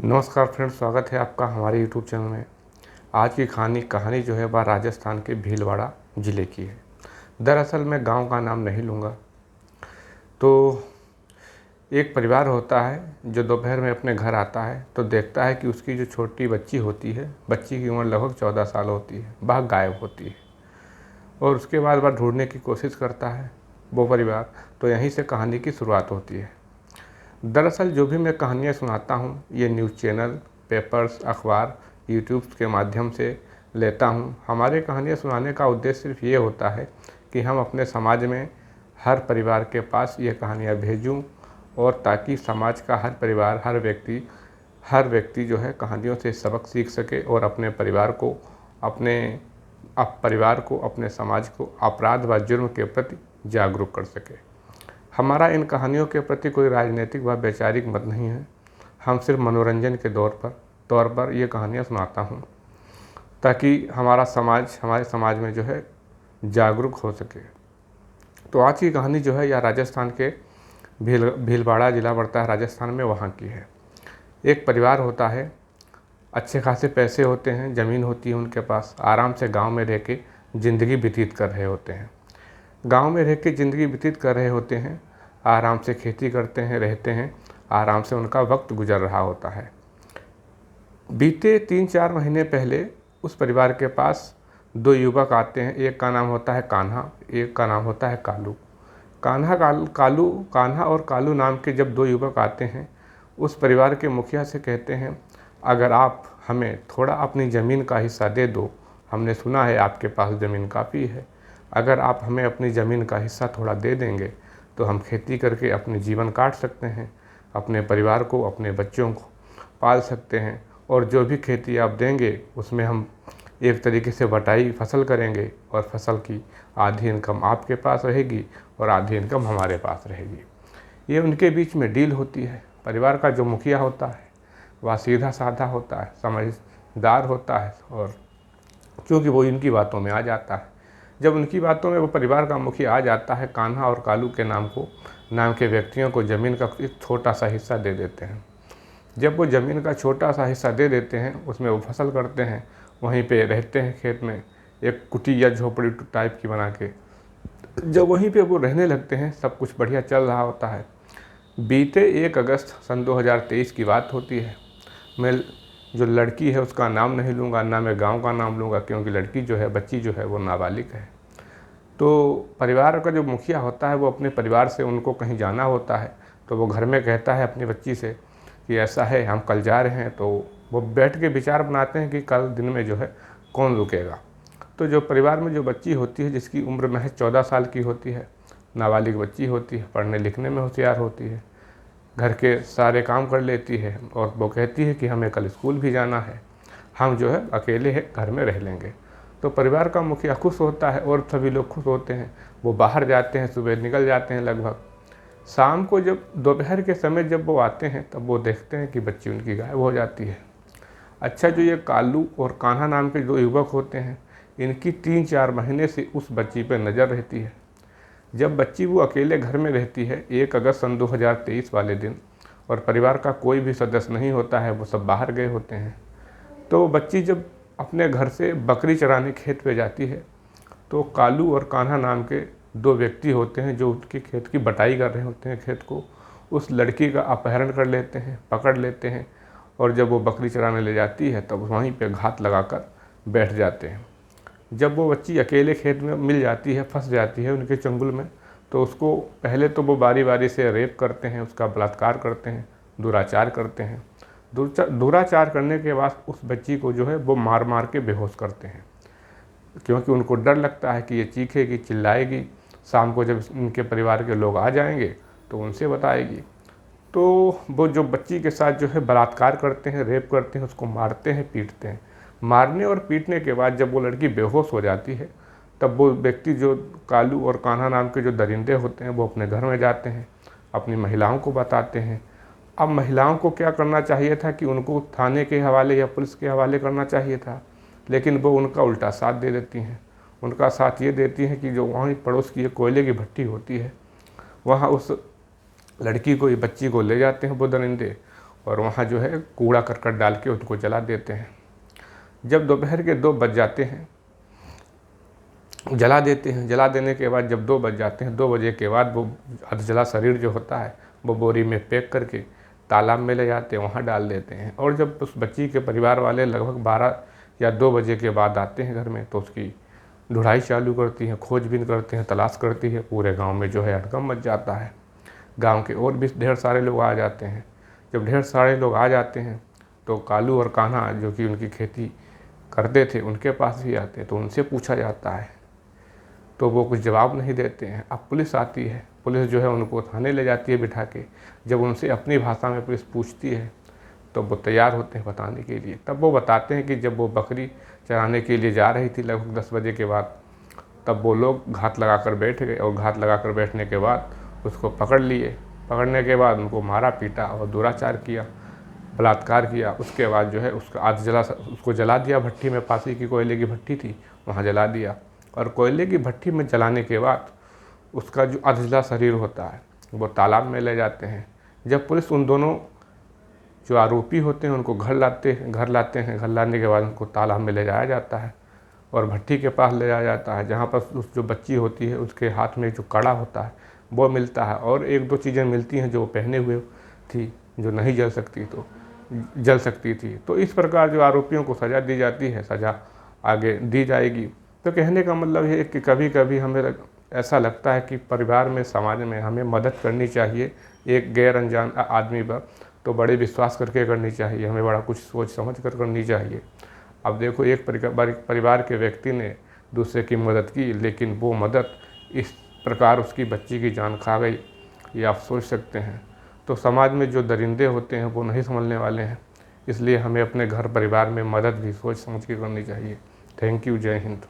नमस्कार फ्रेंड्स, स्वागत है आपका हमारे यूट्यूब चैनल में। आज की कहानी जो है वह राजस्थान के भीलवाड़ा ज़िले की है। दरअसल मैं गांव का नाम नहीं लूँगा। तो एक परिवार होता है जो दोपहर में अपने घर आता है तो देखता है कि उसकी जो छोटी बच्ची होती है, बच्ची की उम्र लगभग 14 साल होती है, वह गायब होती है। और उसके बाद वह ढूंढने की कोशिश करता है वो परिवार। तो यहीं से कहानी की शुरुआत होती है। दरअसल जो भी मैं कहानियाँ सुनाता हूँ ये न्यूज़ चैनल, पेपर्स, अखबार, यूट्यूब के माध्यम से लेता हूँ। हमारे कहानियाँ सुनाने का उद्देश्य सिर्फ ये होता है कि हम अपने समाज में हर परिवार के पास ये कहानियाँ भेजूँ, और ताकि समाज का हर परिवार, हर व्यक्ति जो है कहानियों से सबक सीख सके और अपने परिवार को, अपने समाज को अपराध व जुर्म के प्रति जागरूक कर सके। हमारा इन कहानियों के प्रति कोई राजनीतिक व वैचारिक मत नहीं है। हम सिर्फ मनोरंजन के तौर पर ये कहानियाँ सुनाता हूँ ताकि हमारे समाज में जो है जागरूक हो सके। तो आज की कहानी जो है यह राजस्थान के भीलवाड़ा ज़िला पड़ता है राजस्थान में, वहाँ की है। एक परिवार होता है, अच्छे खासे पैसे होते हैं, ज़मीन होती है उनके पास, आराम से गाँव में रह के ज़िंदगी व्यतीत कर रहे होते हैं। गांव में रह के ज़िंदगी व्यतीत कर रहे होते हैं, आराम से खेती करते हैं, रहते हैं, आराम से उनका वक्त गुजर रहा होता है। बीते 3-4 महीने पहले उस परिवार के पास 2 युवक आते हैं। एक का नाम होता है कान्हा, एक का नाम होता है कालू। कान्हा और कालू नाम के जब 2 युवक आते हैं, उस परिवार के मुखिया से कहते हैं, अगर आप हमें थोड़ा अपनी ज़मीन का हिस्सा दे दो, हमने सुना है आपके पास ज़मीन काफ़ी है, अगर आप हमें अपनी ज़मीन का हिस्सा थोड़ा दे देंगे तो हम खेती करके अपने जीवन काट सकते हैं, अपने परिवार को, अपने बच्चों को पाल सकते हैं, और जो भी खेती आप देंगे उसमें हम एक तरीके से बटाई फसल करेंगे, और फसल की आधी इनकम आपके पास रहेगी और आधी इनकम हमारे पास रहेगी। ये उनके बीच में डील होती है। परिवार का जो मुखिया होता है वह सीधा साधा होता है, समझदार होता है, और क्योंकि वो इनकी बातों में आ जाता है। जब उनकी बातों में वो परिवार का मुखिया आ जाता है, कान्हा और कालू के नाम के व्यक्तियों को ज़मीन का एक छोटा सा हिस्सा दे देते हैं। जब वो ज़मीन का छोटा सा हिस्सा दे देते हैं, उसमें वो फसल करते हैं, वहीं पे रहते हैं खेत में, एक कुटी या झोपड़ी टाइप की बना के। जब वहीं पे वो रहने लगते हैं, सब कुछ बढ़िया चल रहा होता है। बीते 1 अगस्त सन 2023 की बात होती है। मैं जो लड़की है उसका नाम नहीं लूँगा, ना मैं गांव का नाम लूँगा, क्योंकि बच्ची जो है वो नाबालिग है। तो परिवार का जो मुखिया होता है वो अपने परिवार से, उनको कहीं जाना होता है तो वो घर में कहता है अपनी बच्ची से कि ऐसा है, हम कल जा रहे हैं। तो वो बैठ के विचार बनाते हैं कि कल दिन में जो है कौन रुकेगा। तो जो परिवार में जो बच्ची होती है, जिसकी उम्र महज 14 साल की होती है, नाबालिग बच्ची होती है, पढ़ने लिखने में होशियार होती है, घर के सारे काम कर लेती है, और वो कहती है कि हमें कल स्कूल भी जाना है, हम जो है अकेले घर में रह लेंगे। तो परिवार का मुखिया खुश होता है और सभी लोग खुश होते हैं। वो बाहर जाते हैं, सुबह निकल जाते हैं। लगभग शाम को जब दोपहर के समय जब वो आते हैं तब वो देखते हैं कि बच्ची उनकी गायब हो जाती है। अच्छा, जो ये कालू और कान्हा नाम के 2 युवक होते हैं, इनकी 3-4 महीने से उस बच्ची पर नज़र रहती है। जब बच्ची वो अकेले घर में रहती है 1 अगस्त सन 2023 वाले दिन, और परिवार का कोई भी सदस्य नहीं होता है, वो सब बाहर गए होते हैं, तो बच्ची जब अपने घर से बकरी चराने खेत पे जाती है तो कालू और कान्हा नाम के 2 व्यक्ति होते हैं जो उसके खेत की बटाई कर रहे होते हैं। खेत को उस लड़की का अपहरण कर लेते हैं, पकड़ लेते हैं, और जब वो बकरी चराने ले जाती है तब वहीं पे घात लगाकर बैठ जाते हैं। जब वो बच्ची अकेले खेत में मिल जाती है, फंस जाती है उनके चंगुल में, तो उसको पहले तो वो बारी बारी से रेप करते हैं, उसका बलात्कार करते हैं, दुराचार करते हैं। दुराचार करने के बाद उस बच्ची को जो है वो मार मार के बेहोश करते हैं, क्योंकि उनको डर लगता है कि ये चीखेगी, चिल्लाएगी, शाम को जब उनके परिवार के लोग आ जाएंगे तो उनसे बताएगी। तो वो जो बच्ची के साथ जो है बलात्कार करते हैं, रेप करते हैं, उसको मारते हैं, पीटते हैं। मारने और पीटने के बाद जब वो लड़की बेहोश हो जाती है तब वो व्यक्ति, जो कालू और कान्हा नाम के जो दरिंदे होते हैं, वो अपने घर में जाते हैं, अपनी महिलाओं को बताते हैं। अब महिलाओं को क्या करना चाहिए था कि उनको थाने के हवाले या पुलिस के हवाले करना चाहिए था, लेकिन वो उनका उल्टा साथ दे देती हैं। उनका साथ ये देती हैं कि जो वहीं पड़ोस की एक कोयले की भट्टी होती है, वहाँ उस लड़की को, ये बच्ची को ले जाते हैं वो दरिंदे, और वहाँ जो है कूड़ा करकट डाल के उनको जला देते हैं। जब दोपहर के 2 बज जाते हैं, जला देते हैं। जला देने के बाद जब 2 बज जाते हैं, 2 बजे के बाद वो अधजला शरीर जो होता है वो बोरी में पैक करके तालाब में ले जाते हैं, वहाँ डाल देते हैं। और जब उस बच्ची के परिवार वाले लगभग 12 या 2 बजे के बाद आते हैं घर में, तो उसकी ढूंढाई चालू करती हैं, खोजबीन करते हैं, तलाश करती है। पूरे गांव में जो है हड़कंप मच जाता है। गांव के और भी ढेर सारे लोग आ जाते हैं। जब ढेर सारे लोग आ जाते हैं तो कालू और कान्हा जो कि उनकी खेती करते थे उनके पास भी आते हैं, तो उनसे पूछा जाता है तो वो कुछ जवाब नहीं देते हैं। अब पुलिस आती है, पुलिस जो है उनको थाने ले जाती है बिठा के। जब उनसे अपनी भाषा में पुलिस पूछती है तो वो तैयार होते हैं बताने के लिए। तब वो बताते हैं कि जब वो बकरी चराने के लिए जा रही थी लगभग 10 बजे के बाद, तब वो लोग घात लगा कर बैठ गए और घात लगा कर बैठने के बाद उसको पकड़ लिए। पकड़ने के बाद उनको मारा पीटा और दुराचार किया, बलात्कार किया। उसके बाद जो है उसको जला दिया भट्टी में, पासी की कोयले की भट्टी थी वहाँ जला दिया। और कोयले की भट्टी में जलाने के बाद उसका जो अधजला शरीर होता है वो तालाब में ले जाते हैं। जब पुलिस उन दोनों जो आरोपी होते हैं उनको घर लाते हैं, घर लाने के बाद उनको तालाब में ले जाया जाता है और भट्टी के पास ले जाया जाता है, जहाँ पर उस जो बच्ची होती है उसके हाथ में जो कड़ा होता है वो मिलता है और 1-2 चीज़ें मिलती हैं जो पहने हुए थी, जो नहीं जल सकती थी। तो इस प्रकार जो आरोपियों को सज़ा दी जाती है, सज़ा आगे दी जाएगी। तो कहने का मतलब है कि कभी कभी हमें ऐसा लगता है कि परिवार में, समाज में हमें मदद करनी चाहिए एक गैर अनजान आदमी पर, तो बड़े विश्वास करके करनी चाहिए, हमें बड़ा कुछ सोच समझ कर करनी चाहिए। अब देखो, एक परिवार के व्यक्ति ने दूसरे की मदद की, लेकिन वो मदद इस प्रकार उसकी बच्ची की जान खा गई, ये आप सोच सकते हैं। तो समाज में जो दरिंदे होते हैं वो नहीं समझने वाले हैं, इसलिए हमें अपने घर परिवार में मदद भी सोच समझ के करनी चाहिए। Thank you. जय हिंद।